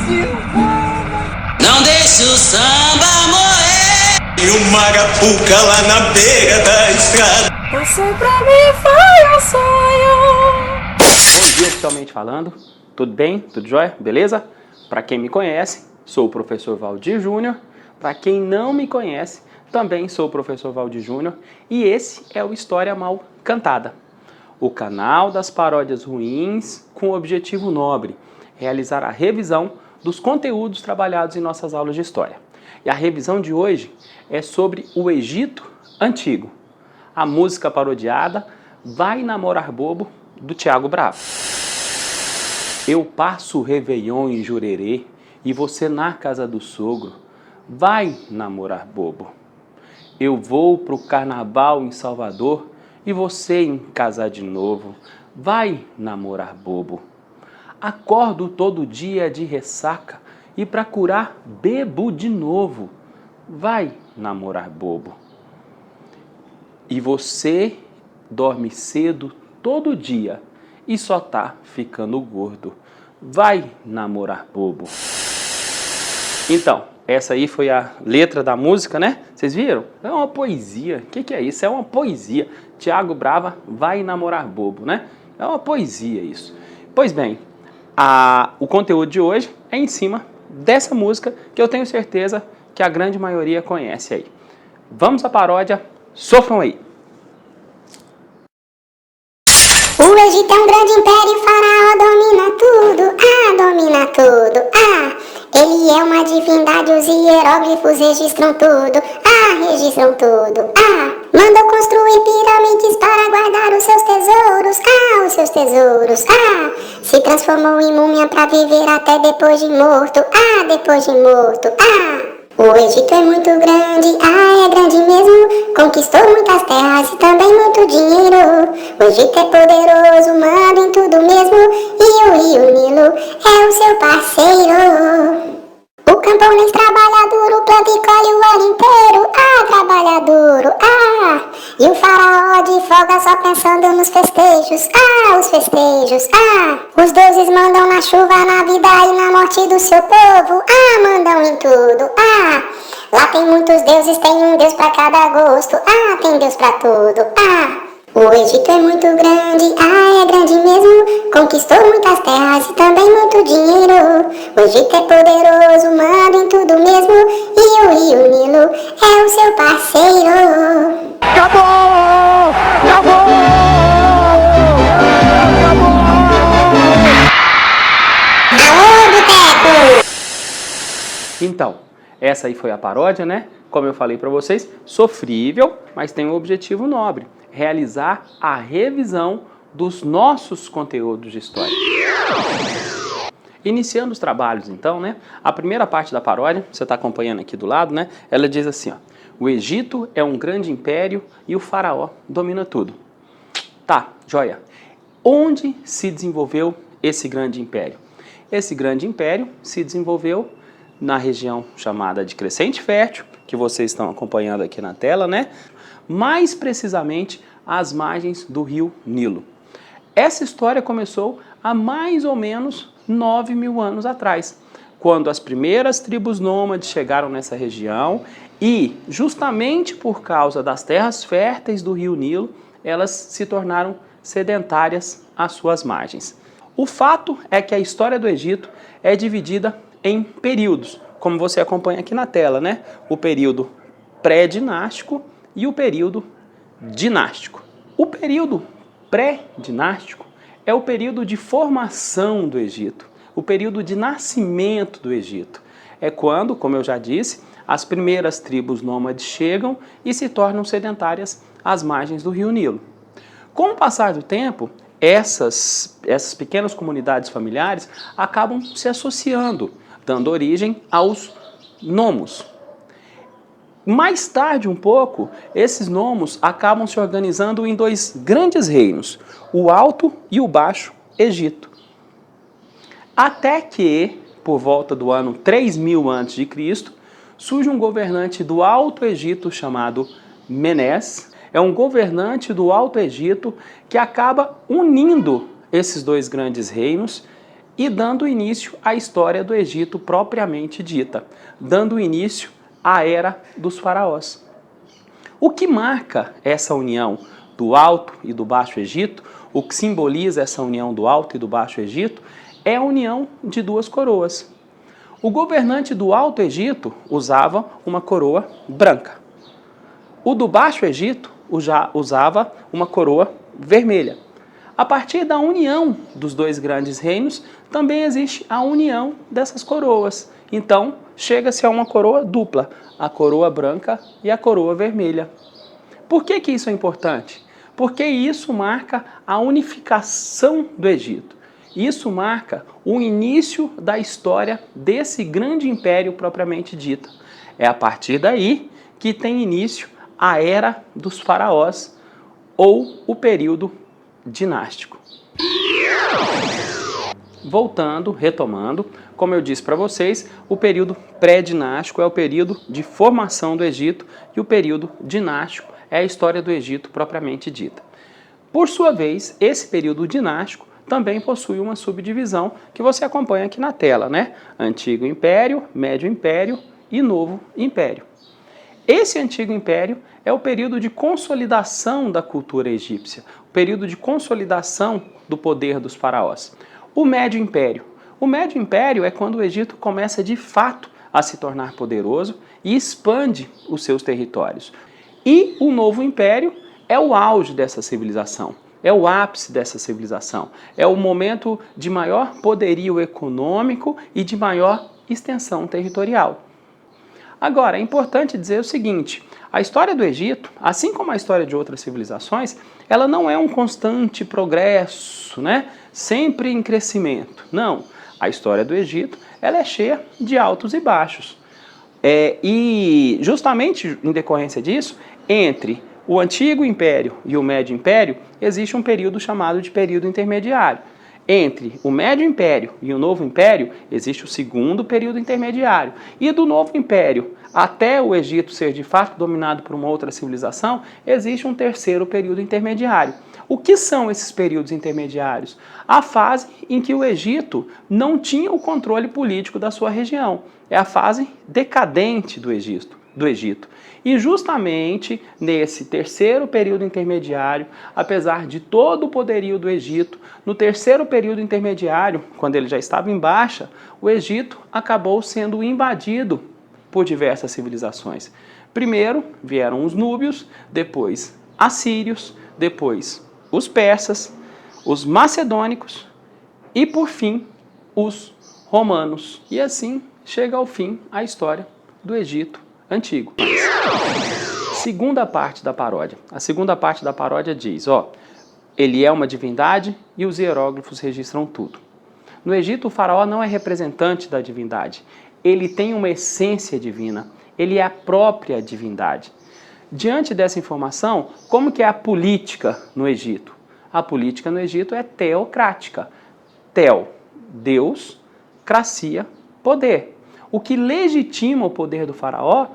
Não deixe o samba morrer. E o Marapuca lá na beira da estrada. Você pra mim foi um sonho. Bom dia, oficialmente falando. Tudo bem? Tudo jóia? Beleza? Para quem me conhece, sou o professor Valdir Júnior. Para quem não me conhece, também sou o professor Valdir Júnior. E esse é o História Mal Cantada, o canal das paródias ruins com o objetivo nobre: realizar a revisão dos conteúdos trabalhados em nossas aulas de história. E a revisão de hoje é sobre o Egito Antigo. A música parodiada Vai Namorar Bobo, do Thiago Bravo. Eu passo o Réveillon em Jurerê e você na casa do sogro. Vai namorar bobo. Eu vou pro carnaval em Salvador e você em casar de novo. Vai namorar bobo. Acordo todo dia de ressaca e pra curar bebo de novo. Vai namorar bobo. E você dorme cedo todo dia e só tá ficando gordo. Vai namorar bobo. Então, essa aí foi a letra da música, né? Vocês viram? É uma poesia. O que é isso? É uma poesia. Thiago Brava, vai namorar bobo, né? É uma poesia isso. Pois bem, o conteúdo de hoje é em cima dessa música que eu tenho certeza que a grande maioria conhece aí. Vamos à paródia, sofram aí. O Egito é um grande império, o faraó domina tudo, ele é uma divindade, os hieróglifos registram tudo, registram tudo, mandou construir pirâmides para guardar os seus tesouros, se transformou em múmia para viver até depois de morto, O Egito é muito grande, é grande mesmo, conquistou muitas terras e também muito dinheiro. O Egito é poderoso, manda em tudo mesmo, e o rio Nilo é o seu parceiro. O camponês trabalha duro, planta e colhe o ano inteiro, trabalha duro, e o faraó de folga só pensando nos festejos, os festejos, os deuses mandam na chuva, na vida e na morte do seu povo, mandam em tudo, lá tem muitos deuses, tem um deus pra cada gosto, tem deus pra tudo, O Egito é muito grande, é grande mesmo, conquistou muitas terras e também muito dinheiro. O Egito é poderoso, manda em tudo mesmo, e o rio Nilo é o seu parceiro. Acabou! Acabou! Alô, Boteco! Então, essa aí foi a paródia, né? Como eu falei para vocês, sofrível, mas tem um objetivo nobre: realizar a revisão dos nossos conteúdos de história. Iniciando os trabalhos, então, né? A primeira parte da paródia, você está acompanhando aqui do lado, né? Ela diz assim, ó: o Egito é um grande império e o faraó domina tudo. Tá, joia. Onde se desenvolveu esse grande império? Esse grande império se desenvolveu na região chamada de Crescente Fértil, que vocês estão acompanhando aqui na tela, né? Mais precisamente às margens do rio Nilo. Essa história começou há mais ou menos 9.000 anos atrás, quando as primeiras tribos nômades chegaram nessa região e, justamente por causa das terras férteis do rio Nilo, elas se tornaram sedentárias às suas margens. O fato é que a história do Egito é dividida em períodos, como você acompanha aqui na tela, né? O período pré-dinástico e o período dinástico. O período pré-dinástico é o período de formação do Egito, o período de nascimento do Egito. É quando, como eu já disse, as primeiras tribos nômades chegam e se tornam sedentárias às margens do rio Nilo. Com o passar do tempo, essas pequenas comunidades familiares acabam se associando, dando origem aos nomos. Mais tarde um pouco, esses nomos acabam se organizando em dois grandes reinos, o Alto e o Baixo Egito. Até que, por volta do ano 3000 a.C., surge um governante do Alto Egito chamado Menés. É um governante do Alto Egito que acaba unindo esses dois grandes reinos e dando início à história do Egito propriamente dita, dando início à era dos faraós. O que marca essa união do Alto e do Baixo Egito, o que simboliza essa união do Alto e do Baixo Egito, é a união de duas coroas. O governante do Alto Egito usava uma coroa branca. O do Baixo Egito usava uma coroa vermelha. A partir da união dos dois grandes reinos, também existe a união dessas coroas. Então, chega-se a uma coroa dupla, a coroa branca e a coroa vermelha. Por que isso é importante? Porque isso marca a unificação do Egito. Isso marca o início da história desse grande império propriamente dito. É a partir daí que tem início a era dos faraós, ou o período dinástico. Voltando, retomando, como eu disse para vocês, o período pré-dinástico é o período de formação do Egito e o período dinástico é a história do Egito propriamente dita. Por sua vez, esse período dinástico também possui uma subdivisão que você acompanha aqui na tela, né? Antigo Império, Médio Império e Novo Império. Esse Antigo Império é o período de consolidação da cultura egípcia, o período de consolidação do poder dos faraós. O Médio Império. O Médio Império é quando o Egito começa de fato a se tornar poderoso e expande os seus territórios. E o Novo Império é o auge dessa civilização, é o ápice dessa civilização, é o momento de maior poderio econômico e de maior extensão territorial. Agora, é importante dizer o seguinte, a história do Egito, assim como a história de outras civilizações, ela não é um constante progresso, né? Sempre em crescimento. Não, a história do Egito ela é cheia de altos e baixos. E justamente em decorrência disso, entre o Antigo Império e o Médio Império, existe um período chamado de período intermediário. Entre o Médio Império e o Novo Império, existe o segundo período intermediário. E do Novo Império até o Egito ser de fato dominado por uma outra civilização, existe um terceiro período intermediário. O que são esses períodos intermediários? A fase em que o Egito não tinha o controle político da sua região. É a fase decadente do Egito. E justamente nesse terceiro período intermediário, apesar de todo o poderio do Egito, no terceiro período intermediário, quando ele já estava em baixa, o Egito acabou sendo invadido por diversas civilizações. Primeiro vieram os núbios, depois assírios, depois os persas, os macedônicos e, por fim, os romanos. E assim chega ao fim a história do Egito antigo. Segunda parte da paródia. A segunda parte da paródia diz, ele é uma divindade e os hieróglifos registram tudo. No Egito, o faraó não é representante da divindade. Ele tem uma essência divina. Ele é a própria divindade. Diante dessa informação, como que é a política no Egito? A política no Egito é teocrática. Teo, Deus, cracia, poder. O que legitima o poder do faraó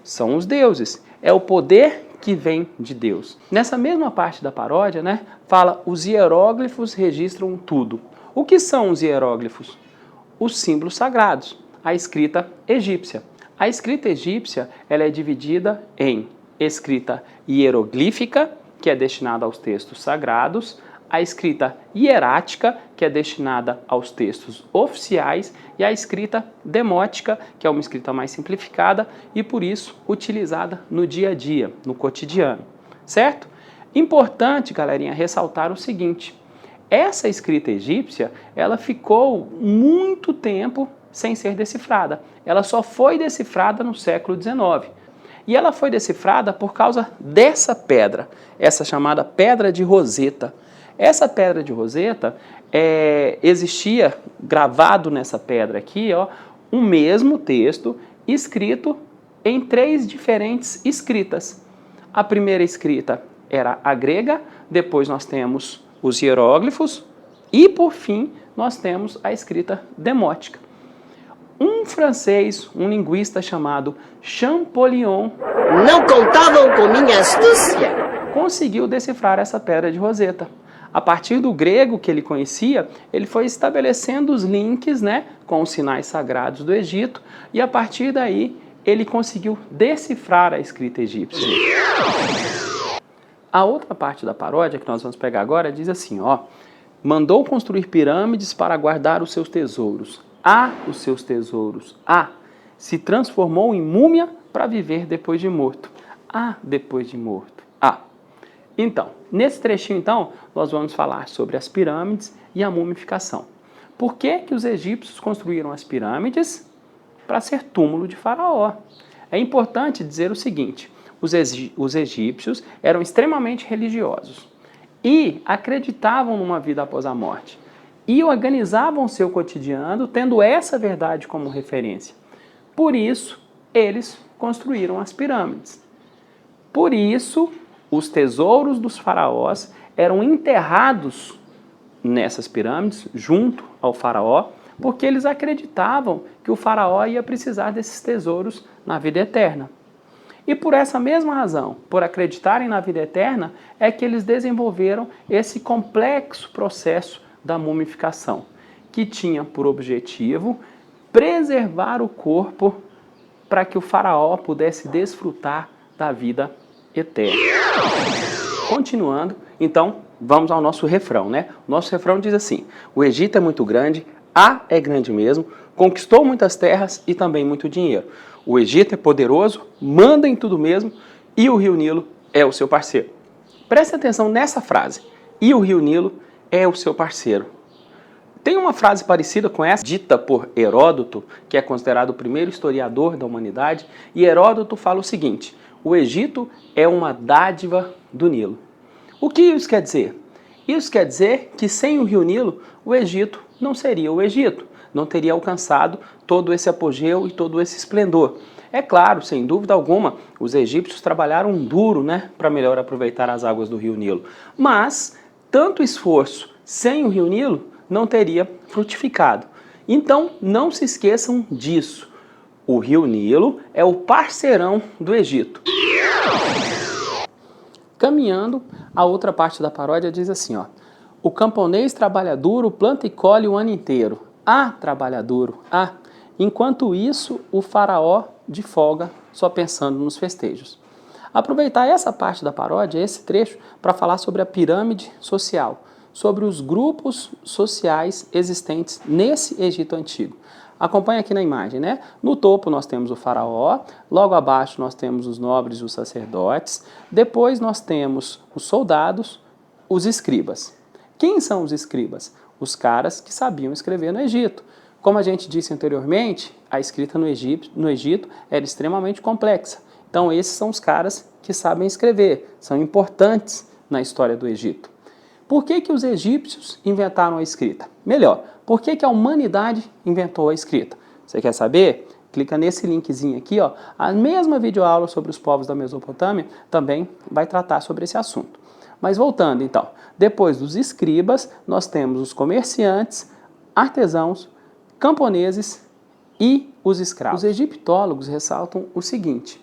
são os deuses. É o poder que vem de Deus. Nessa mesma parte da paródia, fala os hieróglifos registram tudo. O que são os hieróglifos? Os símbolos sagrados, a escrita egípcia. A escrita egípcia ela é dividida em escrita hieroglífica, que é destinada aos textos sagrados, a escrita hierática, que é destinada aos textos oficiais, e a escrita demótica, que é uma escrita mais simplificada e, por isso, utilizada no dia a dia, no cotidiano, certo? Importante, galerinha, ressaltar o seguinte, essa escrita egípcia, ela ficou muito tempo sem ser decifrada. Ela só foi decifrada no século XIX. E ela foi decifrada por causa dessa pedra, essa chamada Pedra de Roseta. Essa Pedra de Roseta, existia gravado nessa pedra aqui, um mesmo texto escrito em 3 diferentes escritas. A primeira escrita era a grega, depois nós temos os hieróglifos e, por fim, nós temos a escrita demótica. Um francês, um linguista chamado Champollion, não contavam com minha astúcia, conseguiu decifrar essa Pedra de Roseta. A partir do grego que ele conhecia, ele foi estabelecendo os links, né, com os sinais sagrados do Egito, e a partir daí ele conseguiu decifrar a escrita egípcia. A outra parte da paródia que nós vamos pegar agora diz assim, ó: mandou construir pirâmides para guardar os seus tesouros. Os seus tesouros. Se transformou em múmia para viver depois de morto. Depois de morto. Então, nesse trechinho, então, nós vamos falar sobre as pirâmides e a mumificação. Por que que os egípcios construíram as pirâmides? Para ser túmulo de Faraó. É importante dizer o seguinte: os egípcios eram extremamente religiosos e acreditavam numa vida após a morte e organizavam seu cotidiano tendo essa verdade como referência. Por isso, eles construíram as pirâmides. Por isso, os tesouros dos faraós eram enterrados nessas pirâmides, junto ao faraó, porque eles acreditavam que o faraó ia precisar desses tesouros na vida eterna. E por essa mesma razão, por acreditarem na vida eterna, é que eles desenvolveram esse complexo processo da mumificação, que tinha por objetivo preservar o corpo para que o faraó pudesse desfrutar da vida eterna. Continuando, então, vamos ao nosso refrão, né? O nosso refrão diz assim: o Egito é muito grande, é grande mesmo, conquistou muitas terras e também muito dinheiro. O Egito é poderoso, manda em tudo mesmo, e o Rio Nilo é o seu parceiro. Preste atenção nessa frase: e o Rio Nilo é o seu parceiro. Tem uma frase parecida com essa, dita por Heródoto, que é considerado o primeiro historiador da humanidade, e Heródoto fala o seguinte: o Egito é uma dádiva do Nilo. O que isso quer dizer? Isso quer dizer que sem o Rio Nilo, o Egito não seria o Egito, não teria alcançado todo esse apogeu e todo esse esplendor. É claro, sem dúvida alguma, os egípcios trabalharam duro, né, para melhor aproveitar as águas do Rio Nilo. Mas tanto esforço sem o Rio Nilo não teria frutificado. Então, não se esqueçam disso. O Rio Nilo é o parceirão do Egito. Caminhando, a outra parte da paródia diz assim, ó: o camponês trabalha duro, planta e colhe o ano inteiro. Trabalha duro. Enquanto isso, o faraó de folga, só pensando nos festejos. Aproveitar essa parte da paródia, esse trecho, para falar sobre a pirâmide social, sobre os grupos sociais existentes nesse Egito antigo. Acompanha aqui na imagem, né? No topo nós temos o faraó, logo abaixo nós temos os nobres e os sacerdotes, depois nós temos os soldados, os escribas. Quem são os escribas? Os caras que sabiam escrever no Egito. Como a gente disse anteriormente, a escrita no Egito era extremamente complexa. Então esses são os caras que sabem escrever, são importantes na história do Egito. Por que que os egípcios inventaram a escrita? Melhor, por que que a humanidade inventou a escrita? Você quer saber? Clica nesse linkzinho aqui, ó. A mesma videoaula sobre os povos da Mesopotâmia também vai tratar sobre esse assunto. Mas voltando então, depois dos escribas, nós temos os comerciantes, artesãos, camponeses e os escravos. Os egiptólogos ressaltam o seguinte: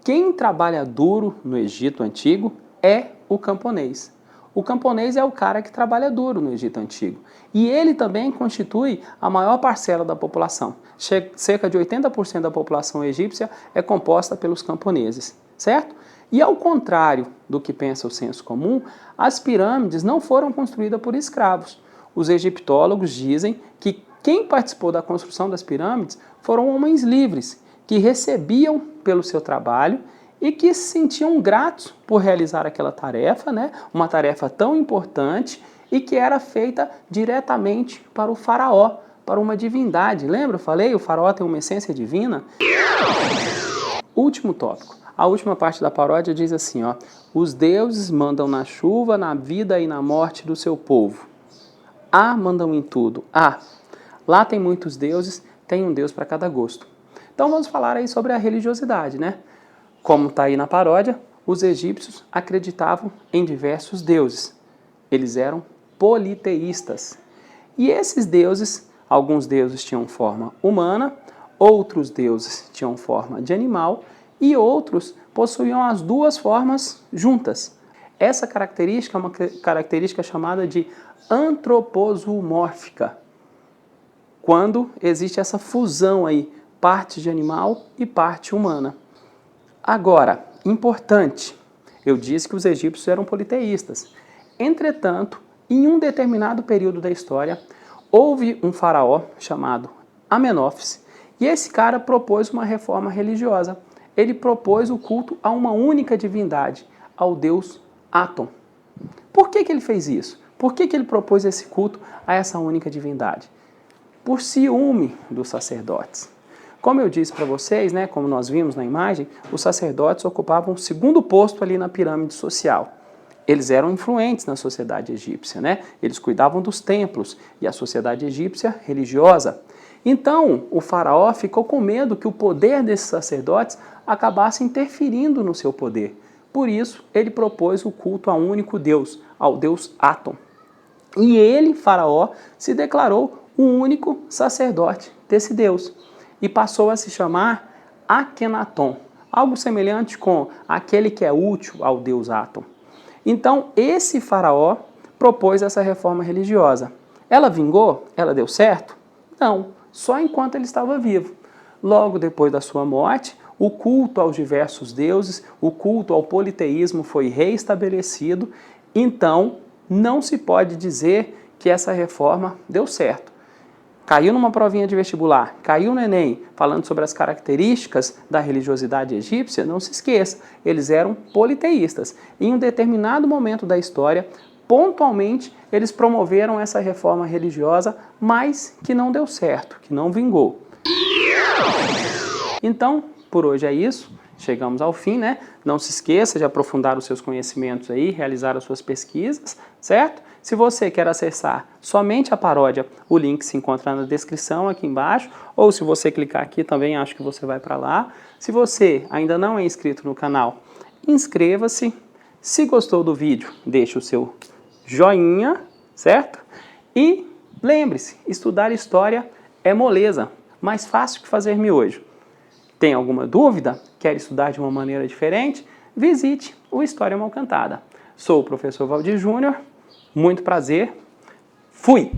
quem trabalha duro no Egito Antigo é o camponês. O camponês é o cara que trabalha duro no Egito Antigo. E ele também constitui a maior parcela da população. Cerca de 80% da população egípcia é composta pelos camponeses, certo? E ao contrário do que pensa o senso comum, as pirâmides não foram construídas por escravos. Os egiptólogos dizem que quem participou da construção das pirâmides foram homens livres, que recebiam pelo seu trabalho e que se sentiam gratos por realizar aquela tarefa, né? Uma tarefa tão importante e que era feita diretamente para o faraó, para uma divindade. Lembra? Eu falei, o faraó tem uma essência divina. Último tópico. A última parte da paródia diz assim, ó: os deuses mandam na chuva, na vida e na morte do seu povo. Mandam em tudo. Lá tem muitos deuses, tem um deus para cada gosto. Então vamos falar aí sobre a religiosidade, né? Como está aí na paródia, os egípcios acreditavam em diversos deuses. Eles eram politeístas. E esses deuses, alguns deuses tinham forma humana, outros deuses tinham forma de animal e outros possuíam as duas formas juntas. Essa característica é uma característica chamada de antroposomórfica, quando existe essa fusão aí, parte de animal e parte humana. Agora, importante, eu disse que os egípcios eram politeístas. Entretanto, em um determinado período da história, houve um faraó chamado Amenófis, e esse cara propôs uma reforma religiosa. Ele propôs o culto a uma única divindade, ao deus Atom. Por que ele fez isso? Por que ele propôs esse culto a essa única divindade? Por ciúme dos sacerdotes. Como eu disse para vocês, né, como nós vimos na imagem, os sacerdotes ocupavam o segundo posto ali na pirâmide social. Eles eram influentes na sociedade egípcia, né? Eles cuidavam dos templos e a sociedade egípcia religiosa. Então, o faraó ficou com medo que o poder desses sacerdotes acabasse interferindo no seu poder. Por isso, ele propôs o culto a um único Deus, ao deus Atom. E ele, faraó, se declarou o único sacerdote desse Deus e passou a se chamar Akhenaton, algo semelhante com aquele que é útil ao deus Atom. Então, esse faraó propôs essa reforma religiosa. Ela vingou? Ela deu certo? Não, só enquanto ele estava vivo. Logo depois da sua morte, o culto aos diversos deuses, o culto ao politeísmo foi reestabelecido. Então, não se pode dizer que essa reforma deu certo. Caiu numa provinha de vestibular, caiu no Enem, falando sobre as características da religiosidade egípcia, não se esqueça, eles eram politeístas. Em um determinado momento da história, pontualmente, eles promoveram essa reforma religiosa, mas que não deu certo, que não vingou. Então, por hoje é isso. Chegamos ao fim, né? Não se esqueça de aprofundar os seus conhecimentos aí, realizar as suas pesquisas, certo? Se você quer acessar somente a paródia, o link se encontra na descrição aqui embaixo, ou se você clicar aqui também, acho que você vai para lá. Se você ainda não é inscrito no canal, inscreva-se. Se gostou do vídeo, deixe o seu joinha, certo? E lembre-se, estudar história é moleza, mais fácil que fazer miojo. Tem alguma dúvida? Quer estudar de uma maneira diferente? Visite o História Mal Cantada. Sou o professor Valdir Júnior, muito prazer, fui!